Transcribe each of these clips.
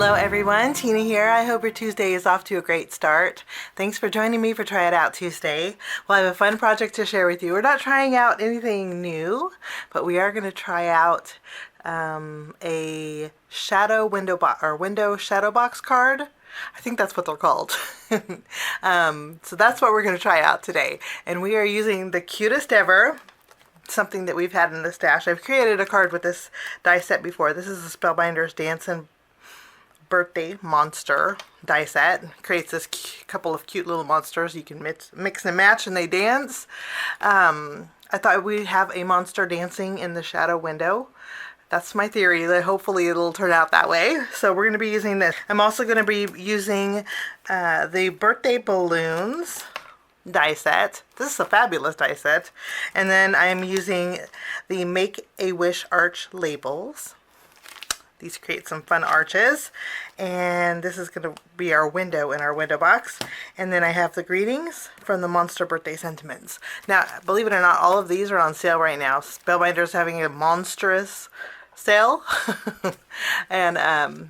Hello everyone, Tina here. I hope your Tuesday is off to a great start. Thanks for joining me for Try It Out Tuesday. Well, I have a fun project to share with you. We're not trying out anything new, but we are going to try out a shadow window shadow box card. I think that's what they're called. So that's what we're going to try out today. And we are using the cutest ever, something that we've had in the stash. I've created a card with this die set before. This is the Spellbinders Dancin birthday monster die set. Creates this couple of cute little monsters. You can mix and match and they dance. I thought we'd have a monster dancing in the shadow window. That's my theory, that hopefully it'll turn out that way. So we're going to be using this. I'm also going to be using the birthday balloons die set. This is a fabulous die set. And then I'm using the Make-A-Wish arch labels. These create some fun arches. And this is going to be our window in our window box. And then I have the greetings from the Monster Birthday Sentiments. Now, believe it or not, all of these are on sale right now. Spellbinders having a monstrous sale. And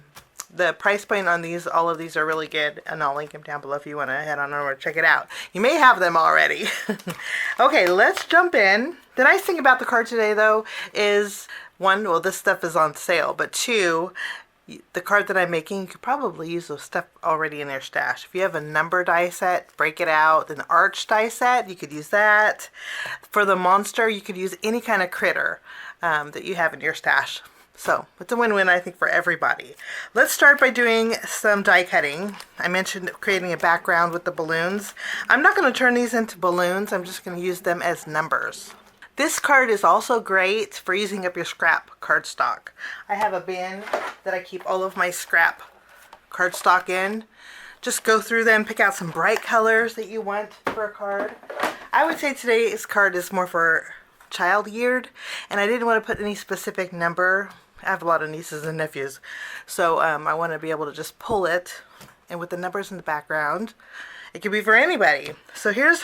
the price point on these, all of these are really good, and I'll link them down below if you want to head on over and check it out. You may have them already. Okay, let's jump in. The nice thing about the card today, though, is one, well, this stuff is on sale, but two, the card that I'm making, you could probably use those stuff already in your stash. If you have a number die set, break it out. An arch die set, you could use that. For the monster, you could use any kind of critter that you have in your stash. So it's a win-win, I think, for everybody. Let's start by doing some die cutting. I mentioned creating a background with the balloons. I'm not going to turn these into balloons. I'm just going to use them as numbers. This card is also great for using up your scrap cardstock. I have a bin that I keep all of my scrap cardstock in. Just go through them, pick out some bright colors that you want for a card. I would say today's card is more for child-geared, and I didn't want to put any specific number. I have a lot of nieces and nephews, so I want to be able to just pull it, and with the numbers in the background, it could be for anybody. So here's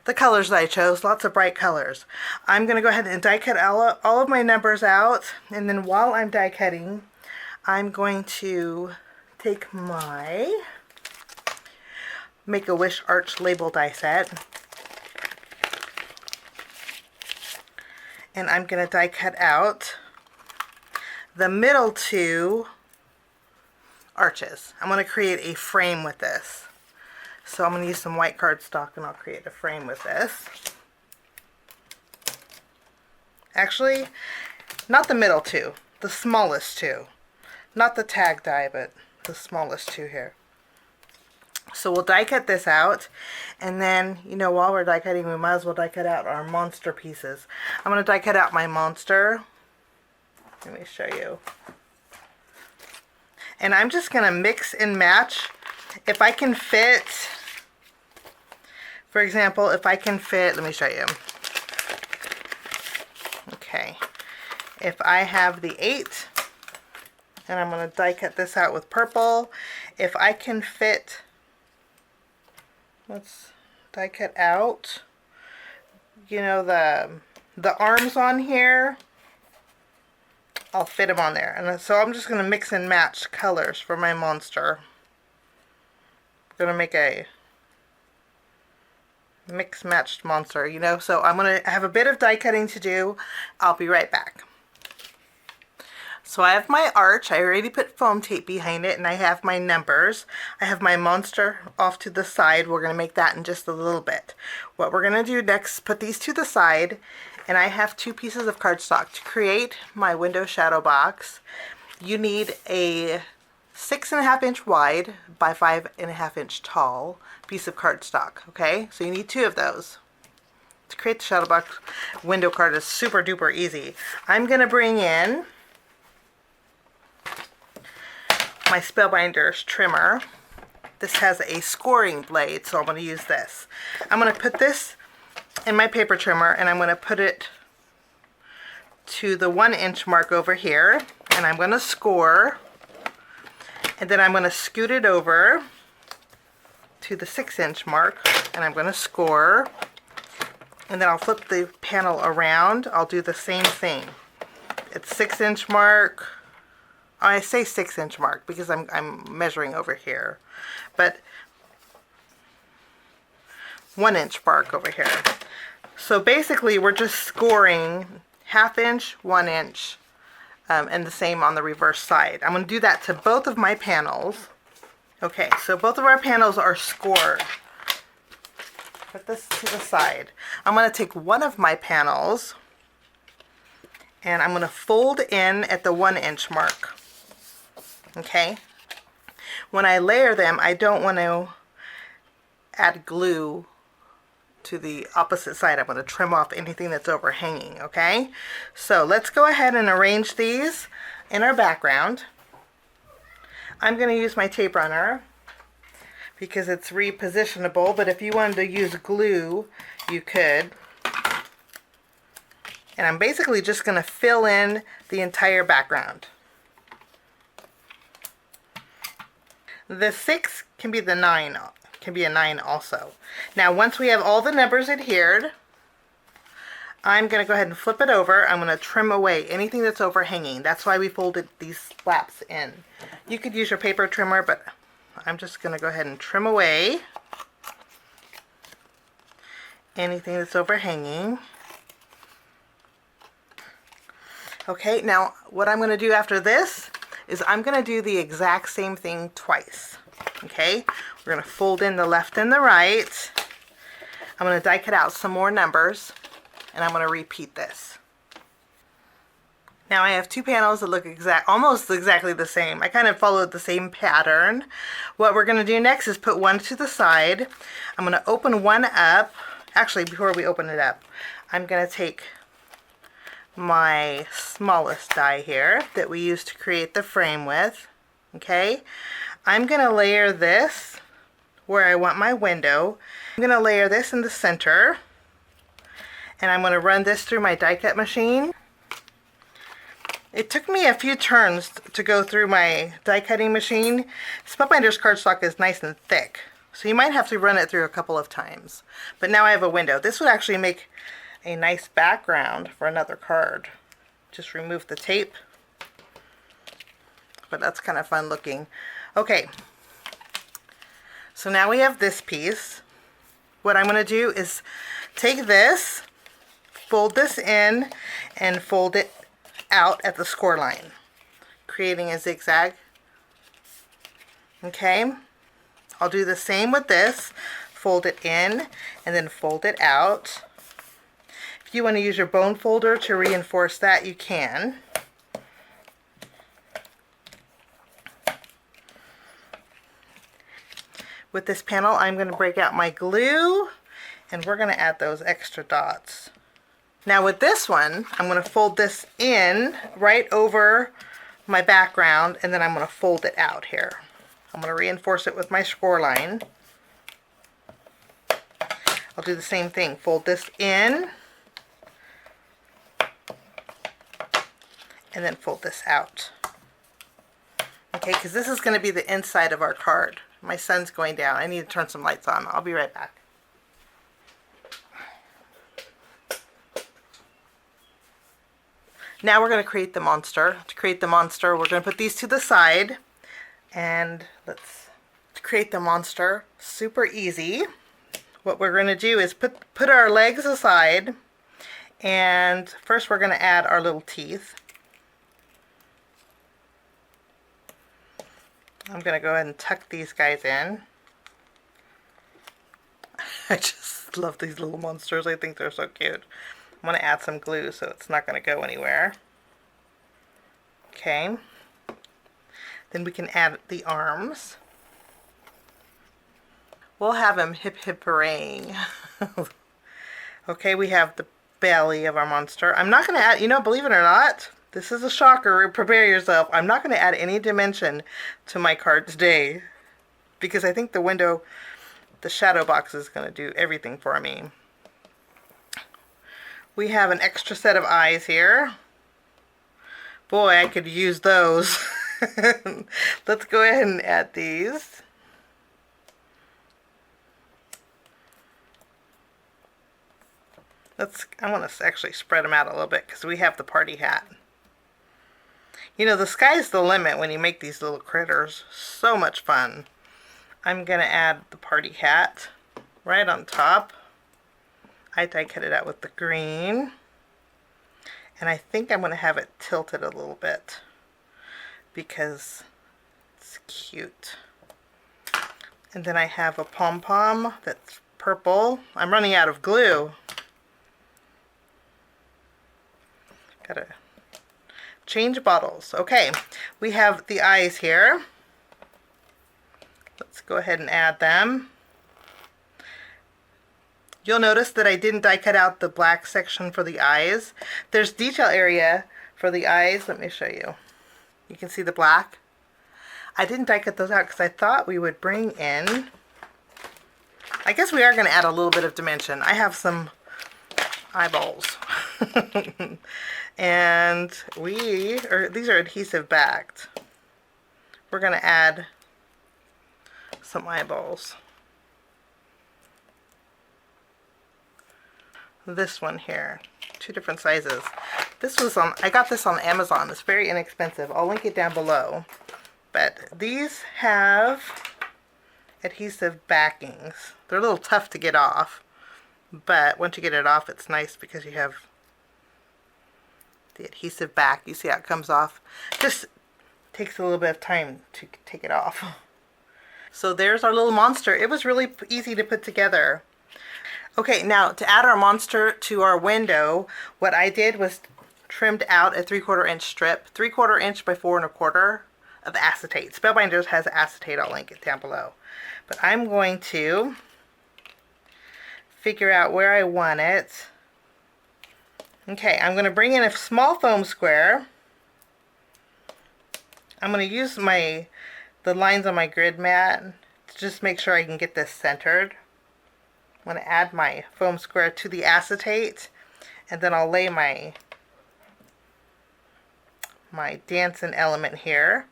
the colors that I chose, lots of bright colors. I'm going to go ahead and die cut all of my numbers out, and then while I'm die cutting, I'm going to take my Make-A-Wish arch label die set, and I'm going to die cut out the middle two arches. I'm going to create a frame with this. So I'm going to use some white cardstock and I'll create a frame with this. Actually, not the middle two, the smallest two. Not the tag die, but the smallest two here. So we'll die cut this out, and then, you know, while we're die cutting, we might as well die cut out our monster pieces. I'm going to die cut out my monster. Let me show you. And I'm just going to mix and match. If I can fit, for example, if I can fit, let me show you. Okay. If I have the 8, and I'm going to die cut this out with purple. If I can fit, let's die cut out, you know, the arms on here, I'll fit them on there. And so I'm just going to mix and match colors for my monster. I'm going to make a mix matched monster, you know. So I'm going to have a bit of die cutting to do. I'll be right back. So I have my arch. I already put foam tape behind it, and I have my numbers. I have my monster off to the side. We're going to make that in just a little bit. What we're going to do next, put these to the side, and I have 2 pieces of cardstock. To create my window shadow box, you need a 6.5 inch wide by 5.5 inch tall piece of cardstock. Okay, so you need 2 of those. To create the shadow box window card is super duper easy. I'm going to bring in my Spellbinders trimmer. This has a scoring blade, so I'm going to use this. I'm going to put this in my paper trimmer, and I'm going to put it to the 1 inch mark over here, and I'm going to score, and then I'm going to scoot it over to the 6 inch mark, and I'm going to score, and then I'll flip the panel around. I'll do the same thing. It's 6 inch mark, I say 6-inch mark because I'm measuring over here, but 1-inch mark over here. So basically we're just scoring 1/2 inch, 1 inch, and the same on the reverse side. I'm going to do that to both of my panels. Okay, so both of our panels are scored. Put this to the side. I'm going to take one of my panels and I'm going to fold in at the 1-inch mark. Okay? When I layer them, I don't want to add glue to the opposite side. I'm going to trim off anything that's overhanging, okay? So let's go ahead and arrange these in our background. I'm going to use my tape runner because it's repositionable, but if you wanted to use glue, you could. And I'm basically just going to fill in the entire background. The 6 can be the 9, can be a 9 also. Now once we have all the numbers adhered, I'm going to go ahead and flip it over. I'm going to trim away anything that's overhanging. That's why we folded these flaps in. You could use your paper trimmer, but I'm just going to go ahead and trim away anything that's overhanging. Okay, now what I'm going to do after this is I'm going to do the exact same thing twice. Okay, we're going to fold in the left and the right. I'm going to die cut out some more numbers and I'm going to repeat this. Now I have two panels that look almost exactly the same. I kind of followed the same pattern. What we're going to do next is put one to the side. I'm going to open one up. Actually, before we open it up, I'm going to take my smallest die here that we used to create the frame with. Okay, I'm going to layer this where I want my window. I'm going to layer this in the center, and I'm going to run this through my die cut machine. It took me a few turns to go through my die cutting machine. Spellbinders cardstock is nice and thick, so you might have to run it through a couple of times. But now I have a window. This would actually make a nice background for another card. Just remove the tape, but that's kind of fun looking. Okay, so now we have this piece. What I'm going to do is take this, fold this in, and fold it out at the score line, creating a zigzag. Okay, I'll do the same with this. Fold it in and then fold it out. If you want to use your bone folder to reinforce that, you can. With this panel, I'm going to break out my glue and we're going to add those extra dots. Now with this one, I'm going to fold this in right over my background and then I'm going to fold it out here. I'm going to reinforce it with my score line. I'll do the same thing. Fold this in and then fold this out. Okay, because this is going to be the inside of our card. My sun's going down. I need to turn some lights on. I'll be right back. Now we're going to create the monster. To create the monster, we're going to put these to the side. And to create the monster, super easy. What we're going to do is put our legs aside. And first we're going to add our little teeth. I'm going to go ahead and tuck these guys in. I just love these little monsters. I think they're so cute. I'm going to add some glue so it's not going to go anywhere. Okay. Then we can add the arms. We'll have them hip hip hooray. Okay, we have the belly of our monster. I'm not going to add, believe it or not, this is a shocker. Prepare yourself. I'm not going to add any dimension to my card today because I think the window, the shadow box is going to do everything for me. We have an extra set of eyes here. Boy, I could use those. Let's go ahead and add these. I want to actually spread them out a little bit because we have the party hat. You know, the sky's the limit when you make these little critters. So much fun. I'm going to add the party hat right on top. I die cut it out with the green. And I think I'm going to have it tilted a little bit because it's cute. And then I have a pom-pom that's purple. I'm running out of glue. Gotta change bottles. Okay, we have the eyes here. Let's go ahead and add them. You'll notice that I didn't die cut out the black section for the eyes. There's detail area for the eyes. Let me show you. You can see the black. I didn't die cut those out because I thought we would bring in, I guess we are going to add a little bit of dimension. I have some eyeballs. And these are adhesive backed. We're going to add some eyeballs. This one here, 2 different sizes. This was I got this on Amazon. It's very inexpensive. I'll link it down below. But these have adhesive backings. They're a little tough to get off, but once you get it off, it's nice because you have the adhesive back. You see how it comes off. Just takes a little bit of time to take it off. So there's our little monster. It was really easy to put together. Okay, now to add our monster to our window, what I did was trimmed out a 3/4 inch strip, 3/4 inch by 4 1/4 of acetate. Spellbinders has acetate. I'll link it down below. But I'm going to figure out where I want it. Okay, I'm going to bring in a small foam square. I'm going to use the lines on my grid mat to just make sure I can get this centered. I'm going to add my foam square to the acetate, and then I'll lay my Dancin element here,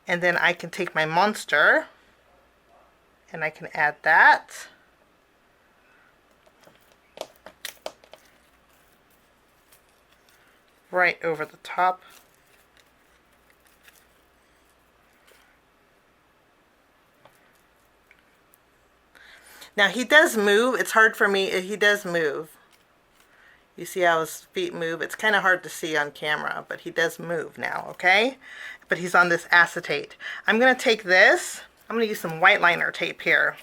and then I can take my monster and I can add that. Right over the top. Now he does move. It's hard for me. He does move. You see how his feet move? It's kind of hard to see on camera, but he does move now, okay? But he's on this acetate. I'm going to take this. I'm going to use some white liner tape here.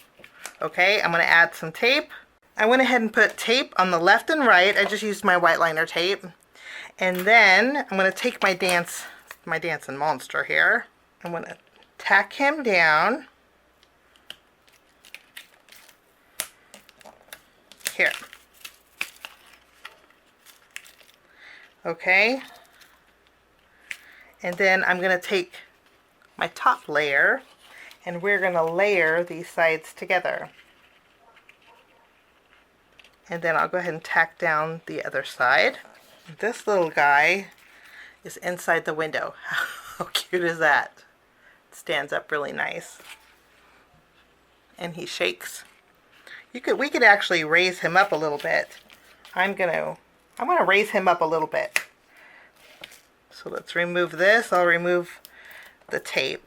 Okay, I'm going to add some tape. I went ahead and put tape on the left and right. I just used my white liner tape. And then I'm going to take my Dancin monster here. I'm going to tack him down. Here. Okay. And then I'm going to take my top layer and we're going to layer these sides together. And then I'll go ahead and tack down the other side. This little guy is inside the window. How cute is that? It stands up really nice. And he shakes. We could actually raise him up a little bit. I'm gonna raise him up a little bit. So let's remove this. I'll remove the tape.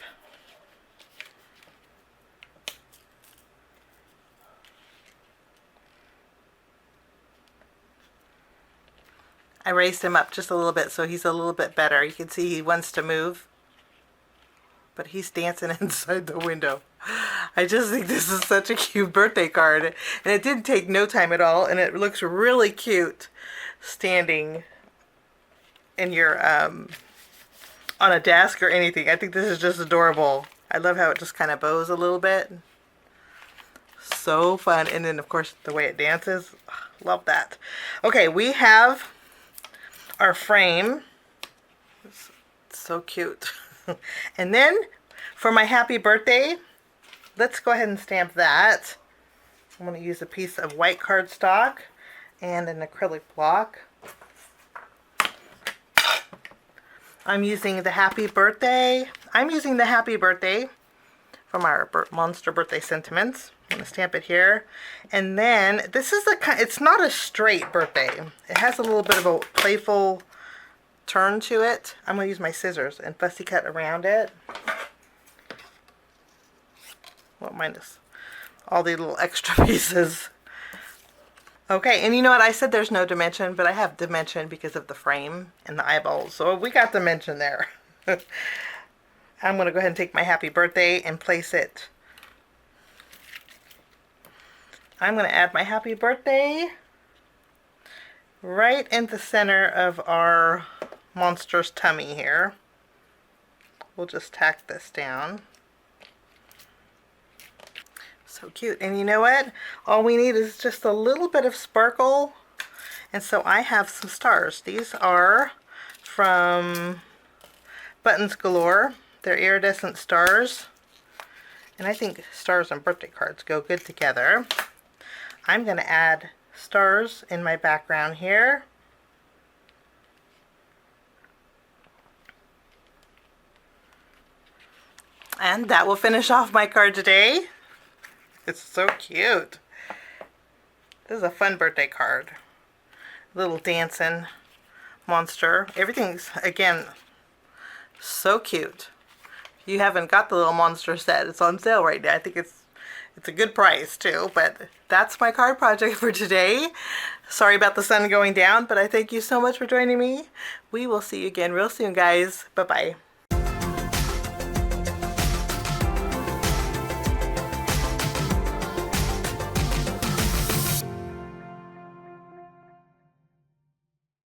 I raised him up just a little bit so he's a little bit better. You can see he wants to move, but he's dancing inside the window. I just think this is such a cute birthday card, and it didn't take no time at all, and it looks really cute standing in your on a desk or anything. I think this is just adorable. I love how it just kind of bows a little bit. So fun. And then of course the way it dances, love that. Okay, we have our frame. It's so cute. And then for my happy birthday, let's go ahead and stamp that. I'm going to use a piece of white cardstock and an acrylic block. I'm using the happy birthday. I'm using the happy birthday from our monster birthday sentiments. I'm going to stamp it here. And then this is it's not a straight birthday. It has a little bit of a playful turn to it. I'm going to use my scissors and fussy cut around it. Well, minus all the little extra pieces. Okay, and you know what? I said there's no dimension, but I have dimension because of the frame and the eyeballs. So we got dimension there. I'm going to go ahead and take my happy birthday and place it. I'm going to add my happy birthday right in the center of our monster's tummy here. We'll just tack this down. So cute. And you know what? All we need is just a little bit of sparkle. And so I have some stars. These are from Buttons Galore. They're iridescent stars. And I think stars and birthday cards go good together. I'm going to add stars in my background here. And that will finish off my card today. It's so cute. This is a fun birthday card. Little Dancin monster. Everything's, again, so cute. If you haven't got the little monster set, it's on sale right now. I think it's a good price too, but that's my card project for today. Sorry about the sun going down, but I thank you so much for joining me. We will see you again real soon, guys. Bye-bye.